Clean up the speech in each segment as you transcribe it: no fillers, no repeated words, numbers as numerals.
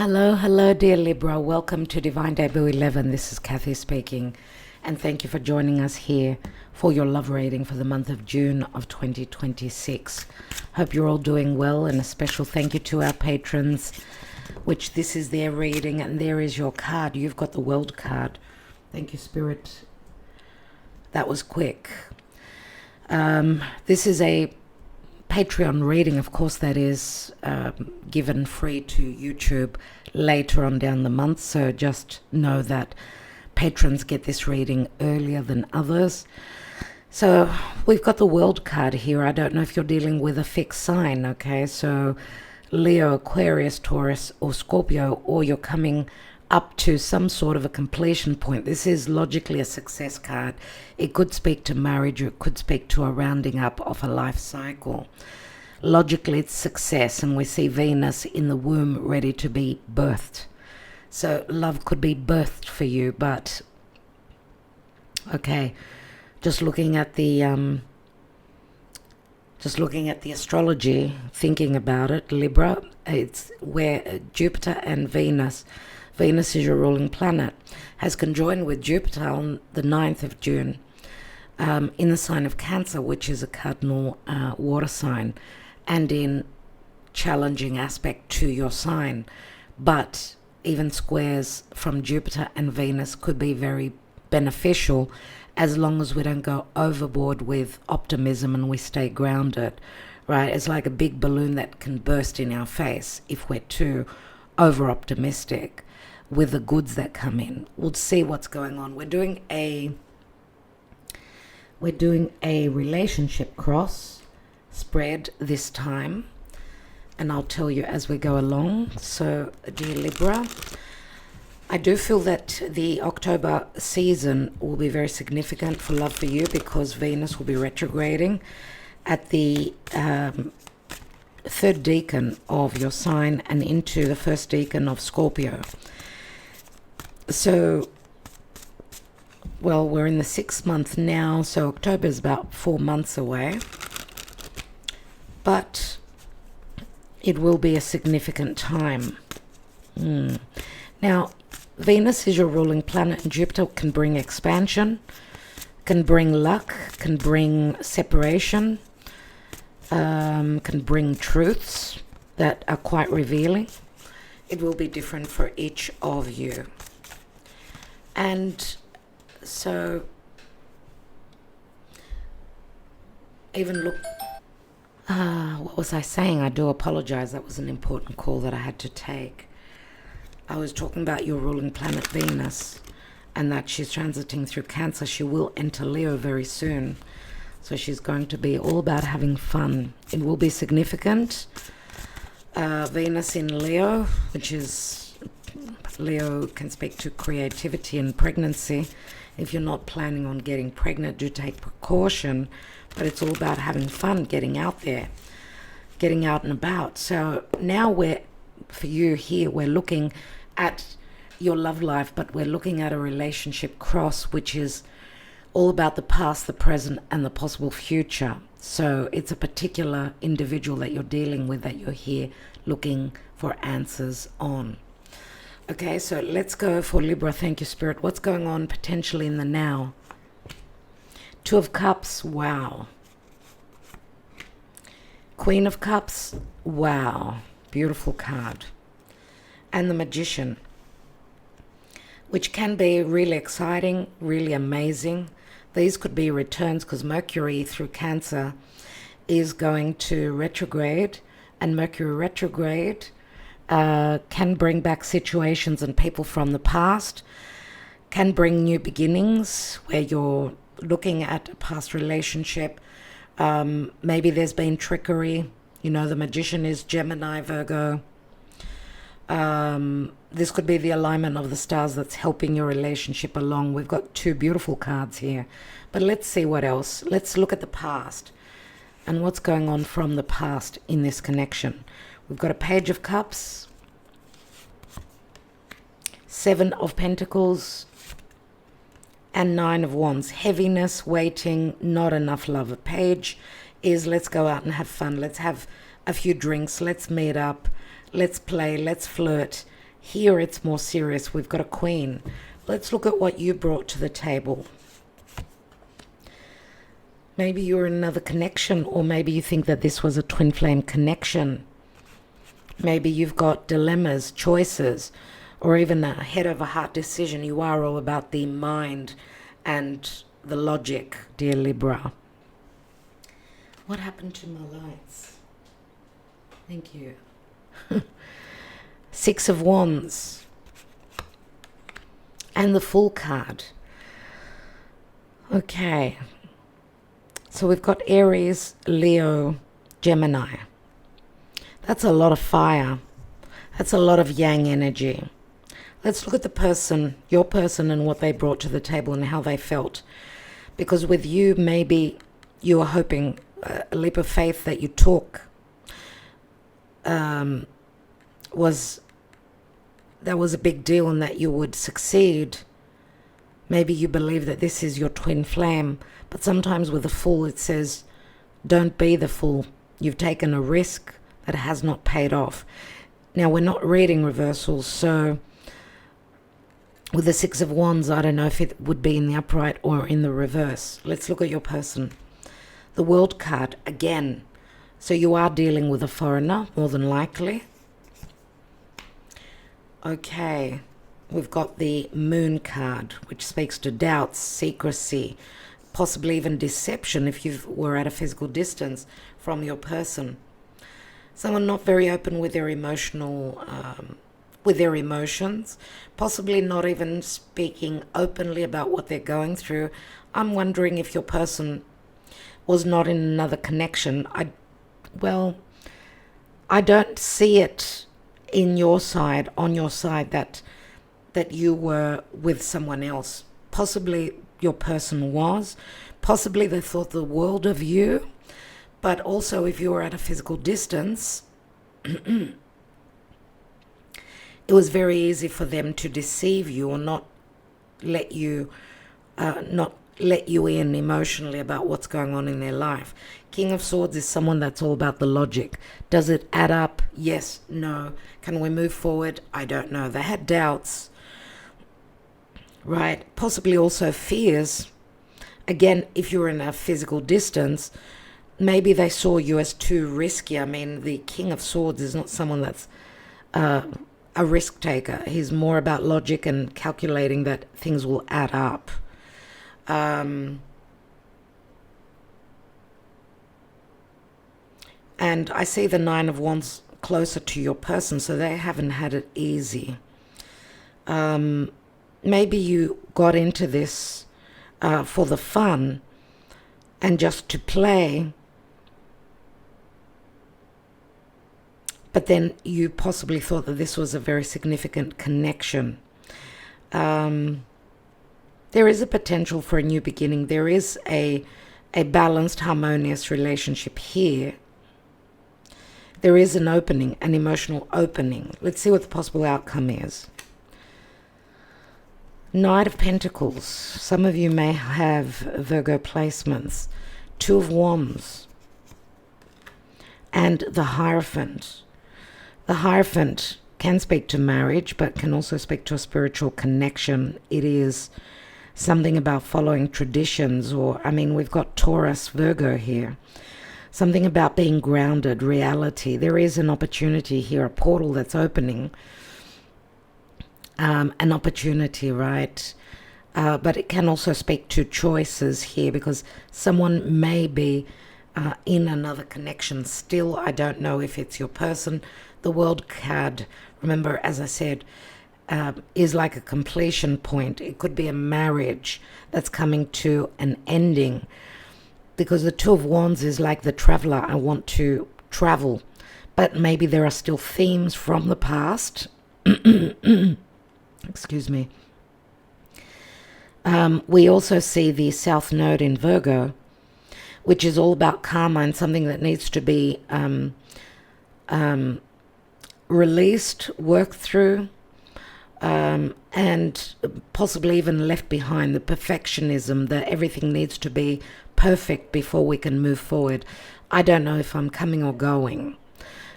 Hello, dear Libra. Welcome to Divine Debut 11. This is Kathy speaking, and thank you for joining us here for your love reading for the month of June of 2026. Hope you're all doing well, and a special thank you to our patrons, which this is their reading, and there is your card. You've got the World card. Thank you, Spirit. That was quick. This is a Patreon reading, of course, that is given free to YouTube later on down the month. So just know that patrons get this reading earlier than others. So we've got the World card here. I don't know if you're dealing with a fixed sign, okay? So Leo, Aquarius, Taurus, or Scorpio, or you're coming up to some sort of a completion point. This is logically a success card. It could speak to marriage, or it could speak to a rounding up of a life cycle. Logically, it's success, and we see Venus in the womb ready to be birthed. So love could be birthed for you, but okay, just looking at the astrology, thinking about it, Libra, it's where Jupiter and Venus is your ruling planet, has conjoined with Jupiter on the 9th of June in the sign of Cancer, which is a cardinal water sign, and in challenging aspect to your sign. But even squares from Jupiter and Venus could be very beneficial as long as we don't go overboard with optimism and we stay grounded, right? It's like a big balloon that can burst in our face if we're too over-optimistic with the goods that come in. We'll see what's going on. We're doing a relationship cross spread this time, and I'll tell you as we go along. So, dear Libra, I do feel that the October season will be very significant for love for you, because Venus will be retrograding at the third decan of your sign and into the first decan of Scorpio. So, well, we're in the 6th month now, so October is about 4 months away. But it will be a significant time. Now, Venus is your ruling planet, and Jupiter can bring expansion, can bring luck, can bring separation, can bring truths that are quite revealing. It will be different for each of you. And so, even look, what was I saying? I do apologize. That was an important call that I had to take. I was talking about your ruling planet Venus, and that she's transiting through Cancer. She will enter Leo very soon. So she's going to be all about having fun. It will be significant. Venus in Leo, which is, Leo can speak to creativity and pregnancy. If you're not planning on getting pregnant, do take precaution. But it's all about having fun, getting out there, getting out and about. So now for you here, we're looking at your love life, but we're looking at a relationship cross, which is all about the past, the present, and the possible future. So it's a particular individual that you're dealing with, that you're here looking for answers on. Okay, so let's go for Libra. Thank you, Spirit. What's going on potentially in the now? 2 of Cups, wow. Queen of Cups, wow. Beautiful card. And the Magician, which can be really exciting, really amazing. These could be returns, because Mercury through Cancer is going to retrograde, and Mercury retrograde can bring back situations and people from the past, can bring new beginnings where you're looking at a past relationship. Maybe there's been trickery. You know, the Magician is Gemini, Virgo. This could be the alignment of the stars that's helping your relationship along. We've got 2 beautiful cards here, but let's see what else. Let's look at the past and what's going on from the past in this connection. We've got a Page of Cups, 7 of Pentacles, and 9 of Wands. Heaviness, waiting, not enough love. A Page is let's go out and have fun. Let's have a few drinks. Let's meet up. Let's play. Let's flirt. Here it's more serious. We've got a queen. Let's look at what you brought to the table. Maybe you're in another connection, or maybe you think that this was a twin flame connection. Maybe you've got dilemmas, choices, or even a head over heart decision. You are all about the mind and the logic, dear Libra. What happened to my lights? Thank you. Six of Wands. And the Fool card. Okay. So we've got Aries, Leo, Gemini. That's a lot of fire. That's a lot of yang energy. Let's look at the person, your person, and what they brought to the table and how they felt. Because with you, maybe you were hoping a leap of faith that you took was a big deal and that you would succeed. Maybe you believe that this is your twin flame, but sometimes with a fool it says, don't be the fool. You've taken a risk that has not paid off. Now, we're not reading reversals, so with the Six of Wands, I don't know if it would be in the upright or in the reverse. Let's look at your person. The World card, again. So you are dealing with a foreigner, more than likely. Okay, we've got the Moon card, which speaks to doubts, secrecy, possibly even deception if you were at a physical distance from your person. Someone not very open with their emotions, possibly not even speaking openly about what they're going through. I'm wondering if your person was not in another connection. I don't see it in your side, on your side, that you were with someone else. Possibly your person was. Possibly they thought the world of you. But also, if you were at a physical distance, it was very easy for them to deceive you or not let you in emotionally about what's going on in their life. King of Swords is someone that's all about the logic. Does it add up? Yes, no. Can we move forward? I don't know. They had doubts, right? Possibly also fears. Again, if you're in a physical distance, maybe they saw you as too risky. I mean, the King of Swords is not someone that's a risk taker. He's more about logic and calculating that things will add up. And I see the Nine of Wands closer to your person, so they haven't had it easy. Maybe you got into this for the fun and just to play, but then you possibly thought that this was a very significant connection. There is a potential for a new beginning. There is a balanced, harmonious relationship here. There is an opening, an emotional opening. Let's see what the possible outcome is. Knight of Pentacles. Some of you may have Virgo placements. Two of Wands. And the Hierophant. The Hierophant can speak to marriage, but can also speak to a spiritual connection. It is something about following traditions, or, I mean, we've got Taurus, Virgo here. Something about being grounded, reality. There is an opportunity here, a portal that's opening. An opportunity, right? But it can also speak to choices here, because someone may be in another connection still. I don't know if it's your person. The World card, remember, as I said, is like a completion point. It could be a marriage that's coming to an ending, because the Two of Wands is like the traveler. I want to travel, but maybe there are still themes from the past. Excuse me. We also see the South Node in Virgo, which is all about karma and something that needs to be released, worked through, and possibly even left behind. The perfectionism, that everything needs to be perfect before we can move forward. I don't know if I'm coming or going.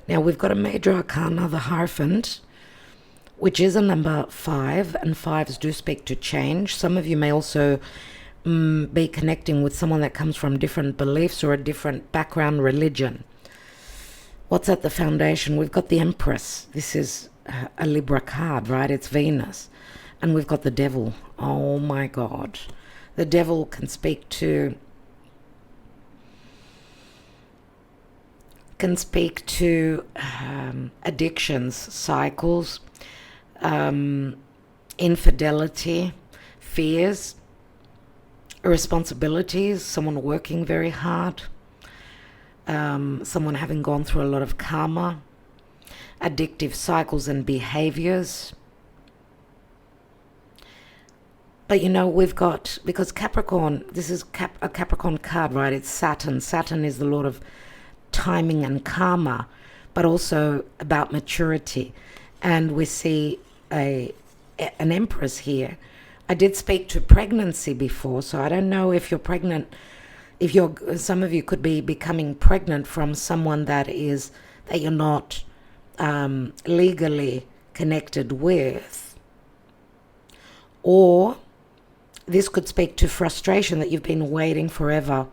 Now, we've got a major arcana, the Hierophant. which is a number 5, and 5s do speak to change. Some of you may also be connecting with someone that comes from different beliefs or a different background, religion. What's at the foundation? We've got the Empress. This is a Libra card, right? It's Venus. And we've got the Devil. Oh my God. The Devil can speak to addictions, cycles, infidelity, fears, irresponsibilities, someone working very hard, someone having gone through a lot of karma, addictive cycles and behaviors. But you know, we've got, because Capricorn, this is a Capricorn card, right? It's Saturn. Saturn is the Lord of timing and karma, but also about maturity. And we see an Empress here. I did speak to pregnancy before, so I don't know if you're pregnant. Some of you could be becoming pregnant from someone that you're not legally connected with, or this could speak to frustration that you've been waiting forever.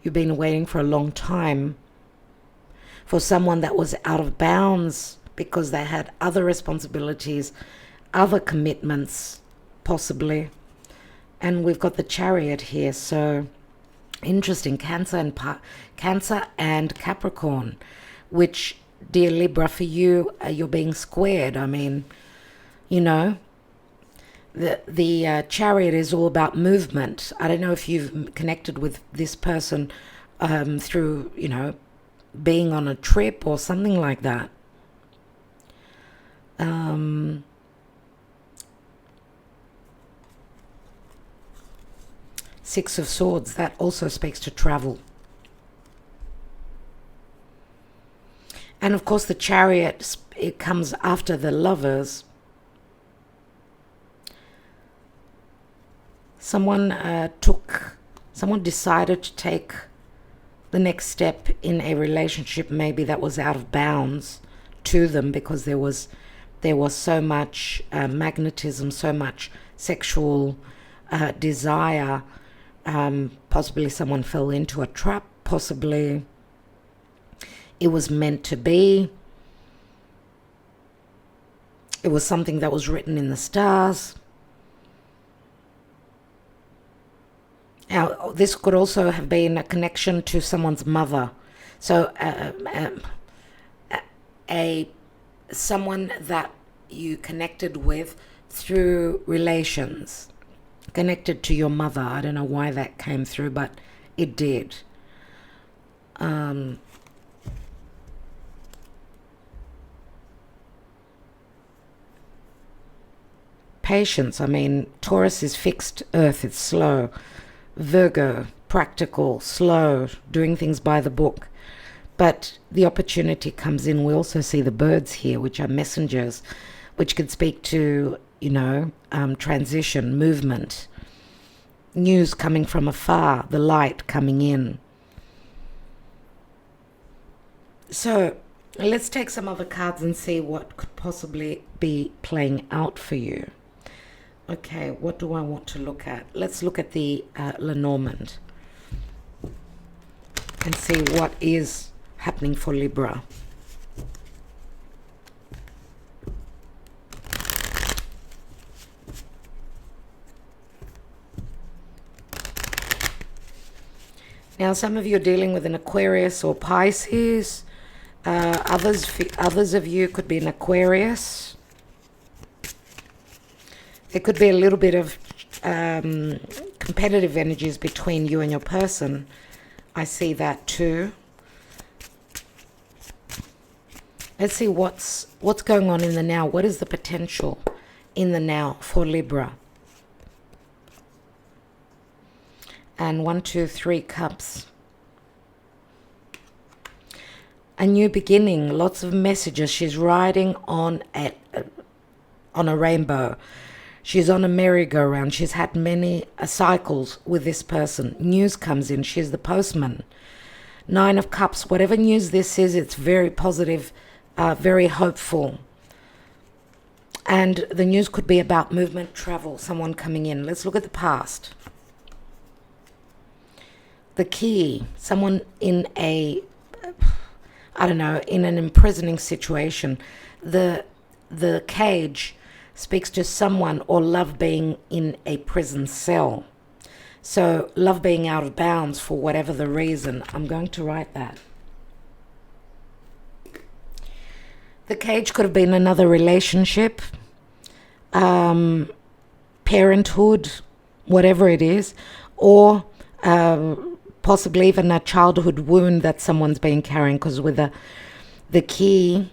You've been waiting for a long time for someone that was out of bounds because they had other responsibilities, other commitments, possibly. And we've got the Chariot here, so interesting. Cancer and Capricorn, which, dear Libra, for you, you're being squared. I mean, you know, the Chariot is all about movement. I don't know if you've connected with this person through, you know, being on a trip or something like that. Six of Swords, that also speaks to travel. And of course the Chariot, it comes after the Lovers. Someone decided to take the next step in a relationship, maybe that was out of bounds to them, because there was so much magnetism, so much sexual desire. Possibly someone fell into a trap, possibly it was meant to be. It was something that was written in the stars. Now, this could also have been a connection to someone's mother. So, someone that you connected with through relations, connected to your mother. I don't know why that came through, but it did. Patience. I mean, Taurus is fixed earth. It's slow. Virgo, practical, slow, doing things by the book. But the opportunity comes in. We also see the birds here, which are messengers, which could speak to, you know, transition, movement, news coming from afar, the light coming in. So let's take some other cards and see what could possibly be playing out for you. Okay, what do I want to look at? Let's look at the Lenormand and see what is happening for Libra. Now, some of you are dealing with an Aquarius or Pisces. Others of you could be an Aquarius. There could be a little bit of competitive energies between you and your person. I see that too. Let's see what's going on in the now. What is the potential in the now for Libra? And 1, 2, 3 cups. A new beginning. Lots of messages. She's riding on a rainbow. She's on a merry-go-round. She's had many cycles with this person. News comes in. She's the postman. 9 of Cups. Whatever news this is, it's very positive, very hopeful. And the news could be about movement, travel, someone coming in. Let's look at the past. The key, someone in a, I don't know, in an imprisoning situation. The cage speaks to someone or love being in a prison cell. So love being out of bounds for whatever the reason. I'm going to write that. The cage could have been another relationship, parenthood, whatever it is, or possibly even a childhood wound that someone's been carrying, because with the key,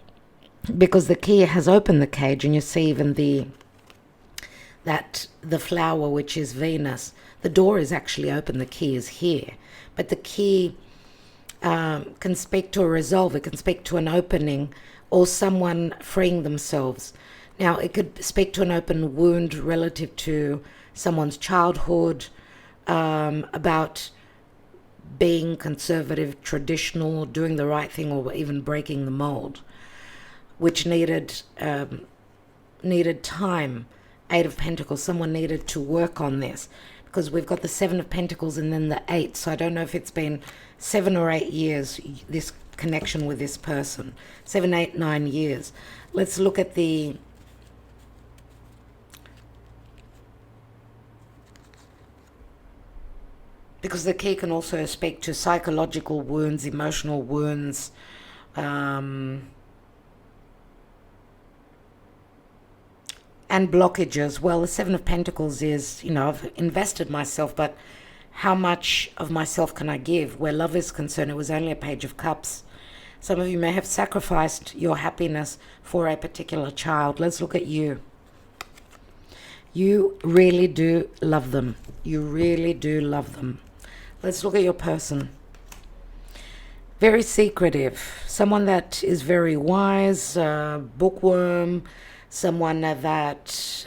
because the key has opened the cage, and you see even the flower, which is Venus. The door is actually open, the key is here. But the key can speak to a resolve, it can speak to an opening, or someone freeing themselves. Now, it could speak to an open wound relative to someone's childhood, about being conservative, traditional, doing the right thing, or even breaking the mold, which needed time. Eight of Pentacles, someone needed to work on this, because we've got the Seven of Pentacles and then the Eight. So I don't know if it's been 7 or 8 years, this connection with this person. 7, 8, 9 years. Let's look at the... because the key can also speak to psychological wounds, emotional wounds, and blockages. Well, the Seven of Pentacles is, I've invested myself, but how much of myself can I give? Where love is concerned, it was only a Page of Cups. Some of you may have sacrificed your happiness for a particular child. Let's look at you. You really do love them. You really do love them. Let's look at your person. Very secretive. Someone that is very wise, bookworm, someone that,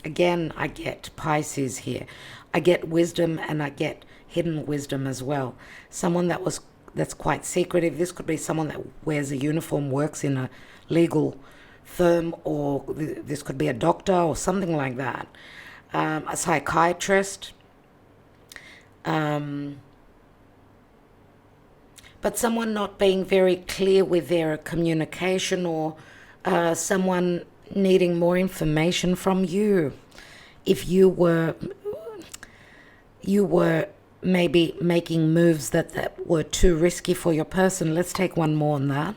again, I get Pisces here. I get wisdom, and I get hidden wisdom as well. Someone that's quite secretive. This could be someone that wears a uniform, works in a legal firm, or this could be a doctor or something like that. A psychiatrist. But someone not being very clear with their communication, or someone needing more information from you. If you were maybe making moves that were too risky for your person. Let's take one more on that.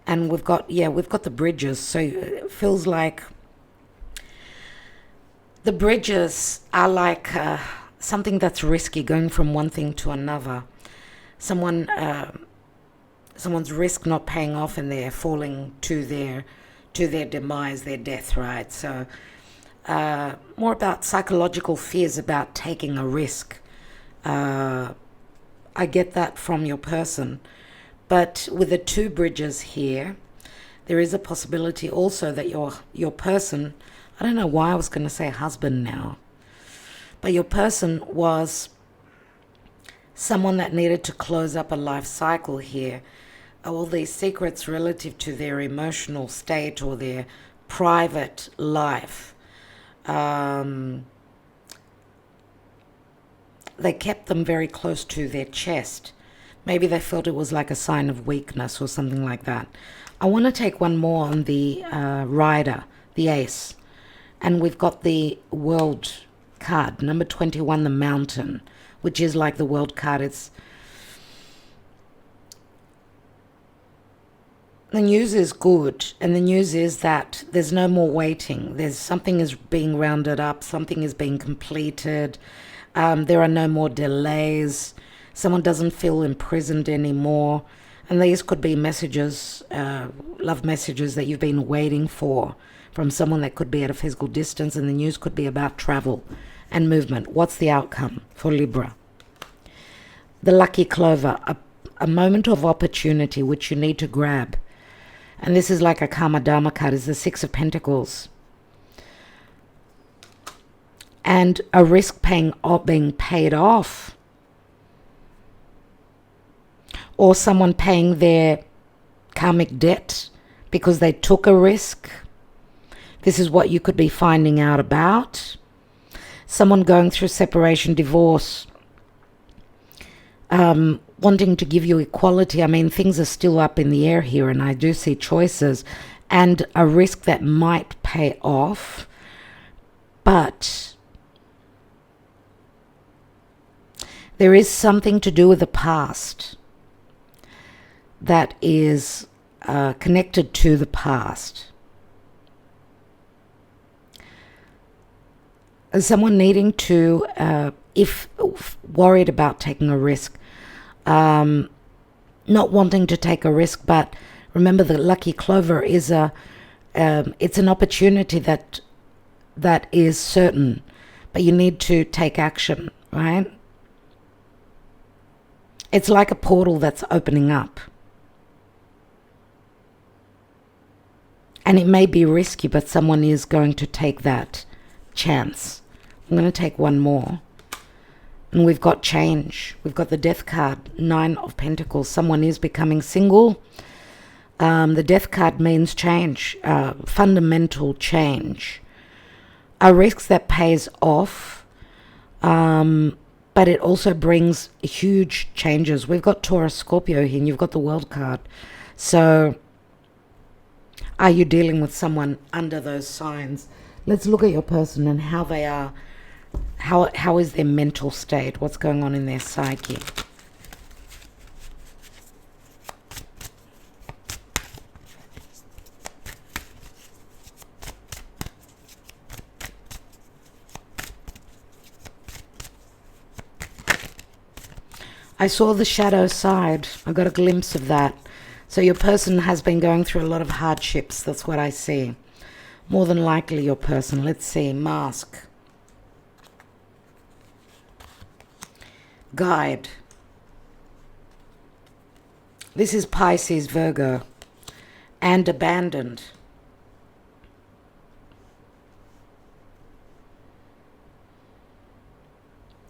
And we've got the bridges. So it feels like the bridges are like something that's risky, going from one thing to another. Someone's risk not paying off, and they're falling to their demise, their death, right? So more about psychological fears about taking a risk. I get that from your person. But with the two bridges here, there is a possibility also that your person, I don't know why I was going to say husband now, but your person was someone that needed to close up a life cycle here. All these secrets relative to their emotional state or their private life. They kept them very close to their chest. Maybe they felt it was like a sign of weakness or something like that. I want to take one more on the rider, the ace. And we've got the world card, number 21, the mountain, which is like the world card. The news is good, and the news is that there's no more waiting. Something is being rounded up, something is being completed. There are no more delays. Someone doesn't feel imprisoned anymore. And these could be messages, love messages that you've been waiting for from someone that could be at a physical distance, and the news could be about travel and movement. What's the outcome for Libra? The lucky clover, a moment of opportunity which you need to grab. And this is like a Karma Dharma card, is the Six of Pentacles. And a risk being paid off. Or someone paying their karmic debt because they took a risk. This is what you could be finding out about. Someone going through separation, divorce, wanting to give you equality. I mean, things are still up in the air here, and I do see choices and a risk that might pay off. But there is something to do with the past that is connected to the past. Someone needing to, if worried about taking a risk, not wanting to take a risk, but remember the lucky clover is it's an opportunity that is certain, but you need to take action, right? It's like a portal that's opening up. And it may be risky, but someone is going to take that chance. I'm going to take one more. And we've got change. We've got the Death card, 9 of Pentacles. Someone is becoming single. The Death card means change, fundamental change. A risk that pays off, but it also brings huge changes. We've got Taurus, Scorpio here, and you've got the World card. So are you dealing with someone under those signs? Let's look at your person and how they are. How is their mental state? What's going on in their psyche? I saw the shadow side. I got a glimpse of that. So your person has been going through a lot of hardships. That's what I see. More than likely your person. Let's see. Mask. Guide. This is Pisces, Virgo. And abandoned.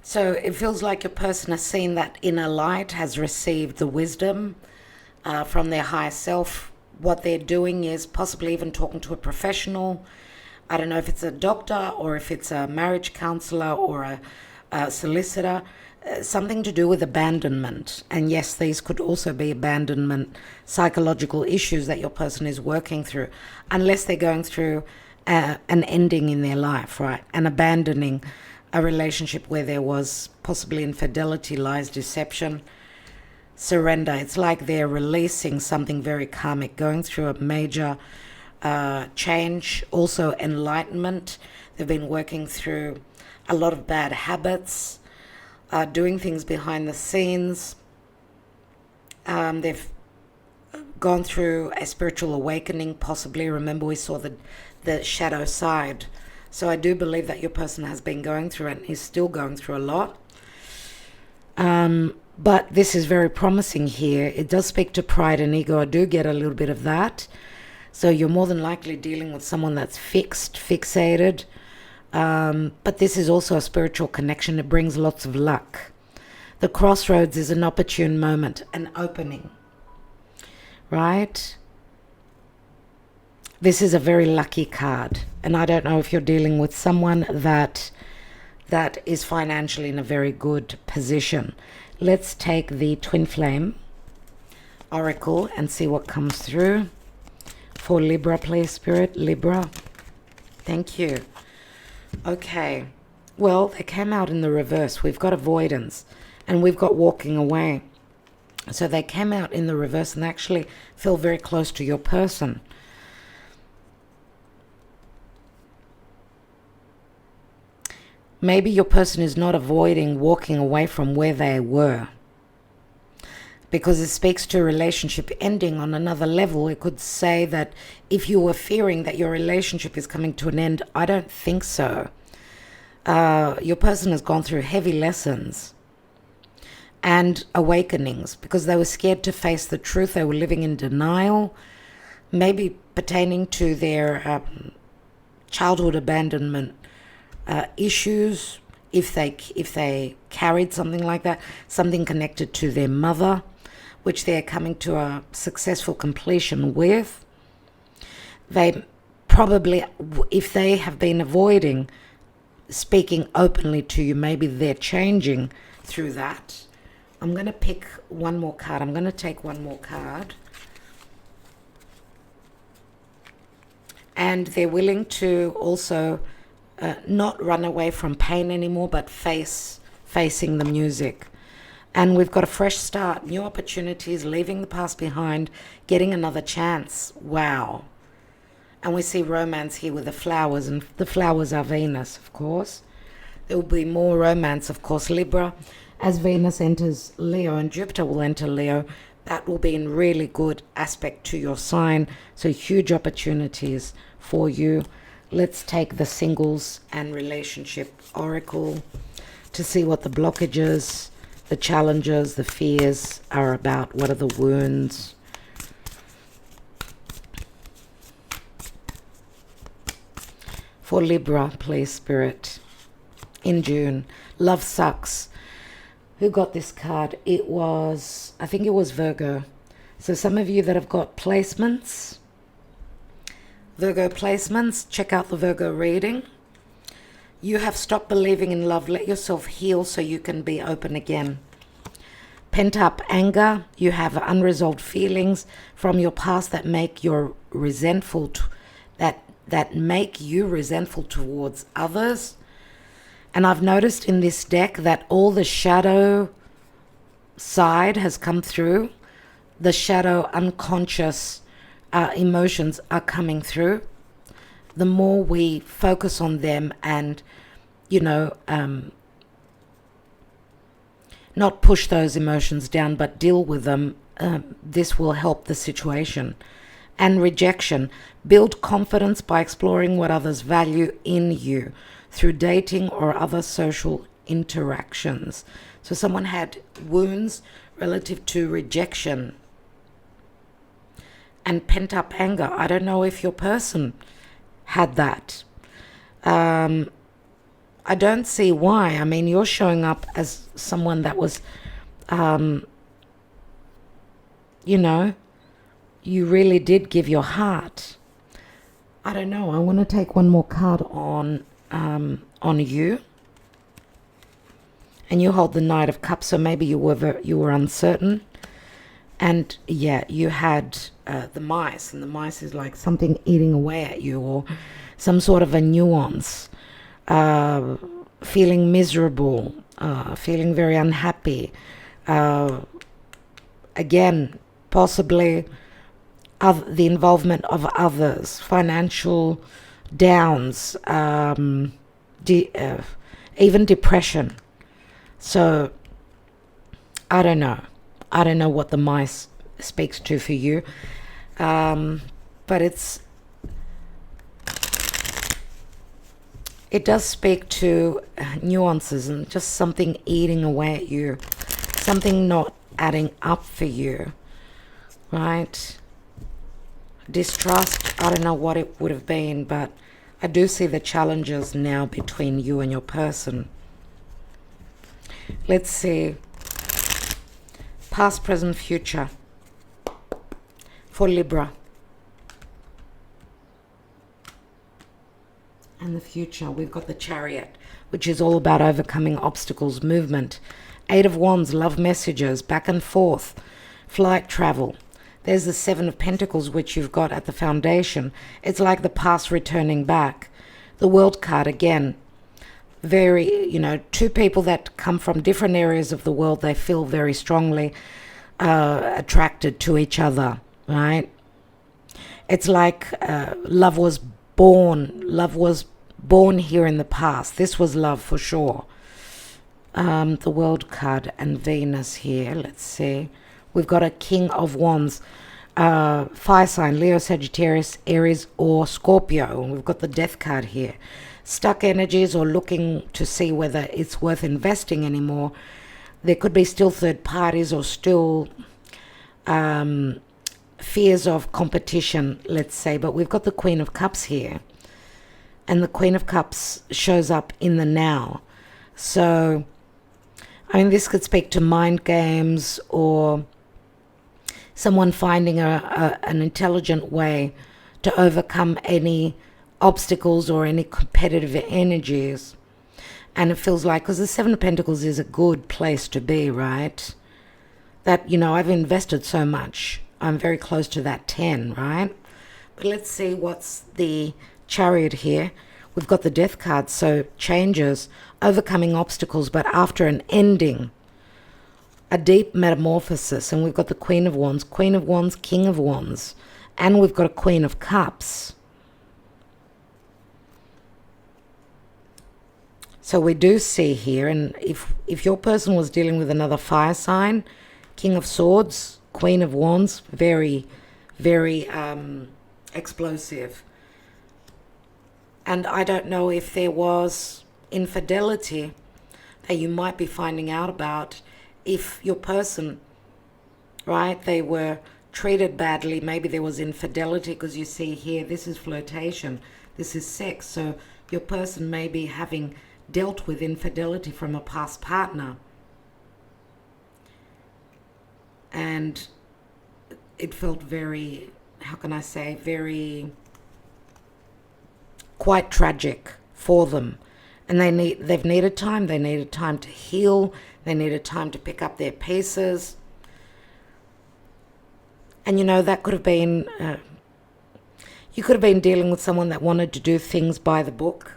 So it feels like your person has seen that inner light, has received the wisdom from their higher self. What they're doing is possibly even talking to a professional. I don't know if it's a doctor or if it's a marriage counselor or a solicitor. Something to do with abandonment. And yes, these could also be abandonment, psychological issues that your person is working through, unless they're going through an ending in their life, right? And abandoning a relationship where there was possibly infidelity, lies, deception, surrender. It's like they're releasing something very karmic, going through a major change, also enlightenment. They've been working through a lot of bad habits, doing things behind the scenes. They've gone through a spiritual awakening, possibly. Remember, we saw the shadow side. So I do believe that your person has been going through and is still going through a lot. But this is very promising here. It does speak to pride and ego. I do get a little bit of that. So you're more than likely dealing with someone that's fixated. But this is also a spiritual connection. It brings lots of luck. The crossroads is an opportune moment, an opening. Right? This is a very lucky card. And I don't know if you're dealing with someone that is financially in a very good position. Let's take the Twin Flame Oracle and see what comes through. For Libra, please, Spirit. Libra. Thank you. Okay. Well, they came out in the reverse. We've got avoidance and we've got walking away. So they came out in the reverse and actually feel very close to your person. Maybe your person is not avoiding walking away from where they were, because it speaks to a relationship ending on another level. It could say that if you were fearing that your relationship is coming to an end, I don't think so. Your person has gone through heavy lessons and awakenings because they were scared to face the truth. They were living in denial, maybe pertaining to their childhood abandonment issues, if they carried something like that, something connected to their mother, which they're coming to a successful completion with. They probably, if they have been avoiding speaking openly to you, maybe they're changing through that. I'm going to pick one more card. I'm going to take one more card. And they're willing to also not run away from pain anymore, but facing the music. And we've got a fresh start, new opportunities, leaving the past behind, getting another chance. Wow. And we see romance here with the flowers, and the flowers are Venus, of course. There will be more romance, of course. Libra, as Venus enters Leo and Jupiter will enter Leo, that will be in really good aspect to your sign. So huge opportunities for you. Let's take the singles and relationship oracle to see what the blockages, the challenges, the fears are about. What are the wounds? For Libra, please, Spirit, in June. Love sucks. Who got this card? It was, I think it was Virgo. So some of you that have got placements, Virgo placements, check out the Virgo reading. You have stopped believing in love. Let yourself heal so you can be open again. Pent up anger. You have unresolved feelings from your past that make you resentful, that make you resentful towards others. And I've noticed in this deck that all the shadow side has come through. The shadow unconscious emotions are coming through. The more we focus on them and, not push those emotions down, but deal with them, this will help the situation. And rejection. Build confidence by exploring what others value in you through dating or other social interactions. So someone had wounds relative to rejection and pent-up anger. I don't know if your person had that. I don't see why. I mean, you're showing up as someone that was, you really did give your heart. I don't know. I want to take one more card on you. And you hold the Knight of Cups, so maybe you were uncertain. And yeah, you had the mice, and the mice is like something eating away at you, or some sort of a nuance. Feeling miserable, feeling very unhappy. Again, possibly the involvement of others, financial downs, even depression. So I don't know. I don't know what the mice speaks to for you, but it does speak to nuances and just something eating away at you, something not adding up for you, right? Distrust, I don't know what it would have been, but I do see the challenges now between you and your person. Let's see. Past, present, future. For Libra. And the future, we've got the Chariot, which is all about overcoming obstacles, movement. Eight of Wands, love messages, back and forth, flight travel. There's the Seven of Pentacles, which you've got at the foundation. It's like the past returning back. The World card, again, very, two people that come from different areas of the world, they feel very strongly attracted to each other, right? It's like love was born here in the past. This was love for sure. The World card and Venus here. Let's see. We've got a King of Wands. Fire sign, Leo, Sagittarius, Aries, or Scorpio. And we've got the Death card here. Stuck energies or looking to see whether it's worth investing anymore. There could be still third parties or still fears of competition, let's say. But we've got the Queen of Cups here. And the Queen of Cups shows up in the now. So, I mean, this could speak to mind games or someone finding an intelligent way to overcome any obstacles or any competitive energies. And it feels like, because the Seven of Pentacles is a good place to be, right? That, I've invested so much. I'm very close to that 10, right? But let's see what's the Chariot here. We've got the Death card, so changes, overcoming obstacles, but after an ending, a deep metamorphosis. And we've got the Queen of Wands, King of Wands, and we've got a Queen of Cups. So we do see here, and if your person was dealing with another fire sign, King of Swords, Queen of Wands, very, very explosive. And I don't know if there was infidelity that you might be finding out about. If your person, right, they were treated badly, maybe there was infidelity, because you see here, this is flirtation, this is sex. So your person may be having dealt with infidelity from a past partner. And it felt very, how can I say, very, quite tragic for them. And they've needed time. They needed time to heal. They needed time to pick up their pieces. And that could have been, you could have been dealing with someone that wanted to do things by the book.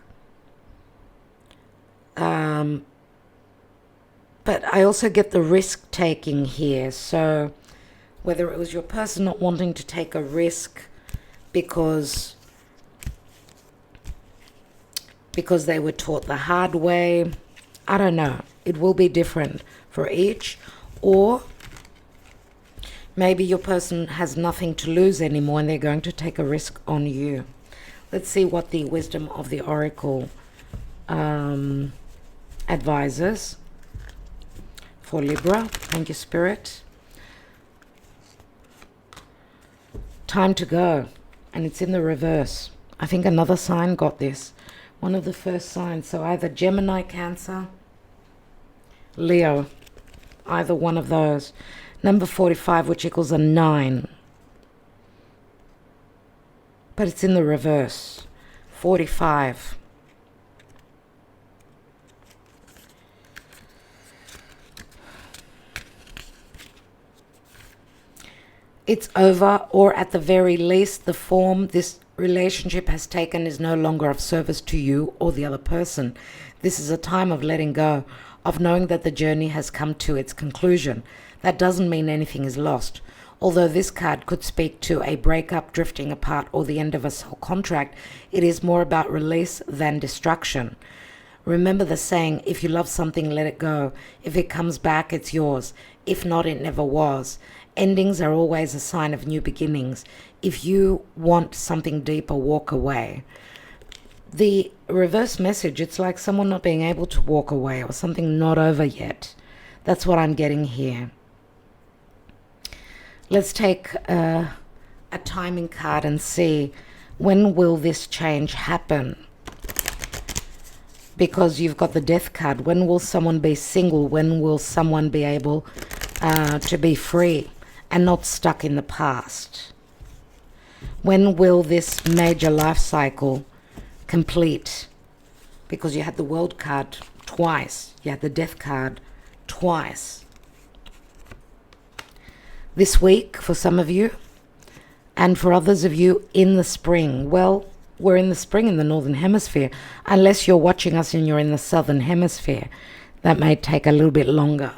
But I also get the risk taking here. So whether it was your person not wanting to take a risk because they were taught the hard way, I don't know. It will be different for each. Or maybe your person has nothing to lose anymore and they're going to take a risk on you. Let's see what the wisdom of the Oracle advises for Libra. Thank you, Spirit. Time to go. And it's in the reverse. I think another sign got this. One of the first signs. So either Gemini, Cancer, Leo. Either one of those. Number 45, which equals a 9. But it's in the reverse. 45. It's over, or at the very least, the form this relationship has taken is no longer of service to you or the other person. This is a time of letting go, of knowing that the journey has come to its conclusion. That doesn't mean anything is lost. Although this card could speak to a breakup, drifting apart, or the end of a soul contract, it is more about release than destruction. Remember the saying, if you love something, let it go. If it comes back, it's yours. If not, it never was. Endings are always a sign of new beginnings. If you want something deeper, walk away. The reverse message, it's like someone not being able to walk away or something not over yet. That's what I'm getting here. Let's take a timing card and see, when will this change happen? Because you've got the Death card. When will someone be single? When will someone be able to be free and not stuck in the past? When will this major life cycle complete? Because you had the World card twice. You had the Death card twice. This week for some of you, and for others of you in the spring. Well, we're in the spring in the Northern Hemisphere. Unless you're watching us and you're in the Southern Hemisphere, that may take a little bit longer.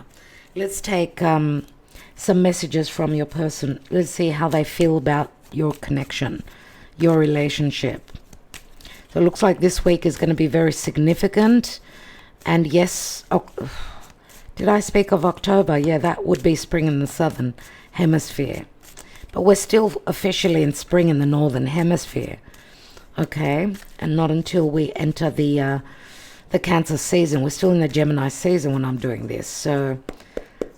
Let's take some messages from your person. Let's see how they feel about your connection, your relationship. So it looks like this week is going to be very significant. And yes, did I speak of October? Yeah, that would be spring in the Southern Hemisphere. But we're still officially in spring in the Northern Hemisphere. Okay, and not until we enter the Cancer season. We're still in the Gemini season when I'm doing this. So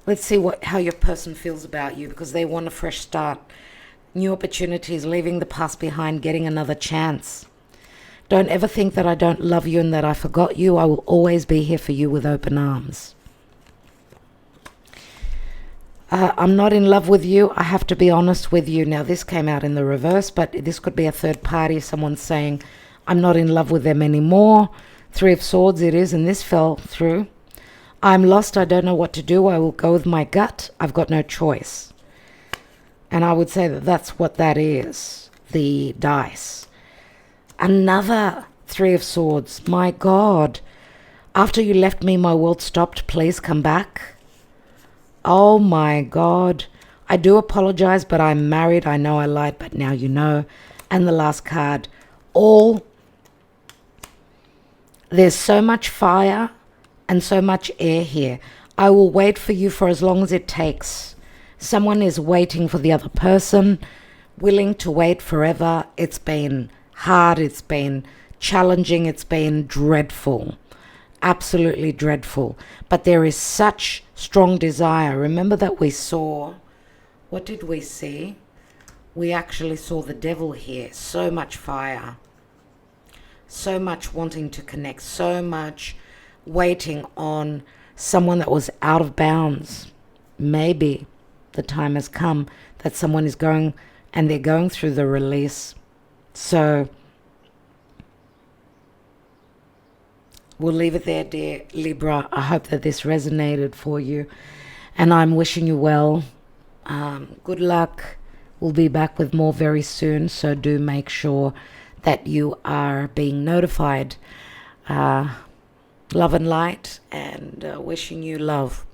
let's see how your person feels about you, because they want a fresh start, new opportunities, leaving the past behind, getting another chance. Don't ever think that I don't love you and that I forgot you. I will always be here for you with open arms. I'm not in love with you. I have to be honest with you. Now, this came out in the reverse, but this could be a third party. Someone saying, I'm not in love with them anymore. Three of Swords it is, and this fell through. I'm lost. I don't know what to do. I will go with my gut. I've got no choice. And I would say that that's what that is. The dice. Another Three of Swords. My God. After you left me, my world stopped. Please come back. Oh my God. I do apologize, but I'm married. I know I lied, but now you know. And the last card. There's so much fire and so much air here. I will wait for you for as long as it takes. Someone is waiting for the other person, willing to wait forever. It's been hard. It's been challenging. It's been dreadful. Absolutely dreadful. But there is such strong desire. Remember that we saw, what did we see? We actually saw the devil here. So much fire. So much wanting to connect. So much waiting on someone that was out of bounds. Maybe the time has come that someone is going and they're going through the release. So we'll leave it there, dear Libra. I hope that this resonated for you, and I'm wishing you well. Good luck. We'll be back with more very soon, so do make sure that you are being notified. Love and light, and wishing you love.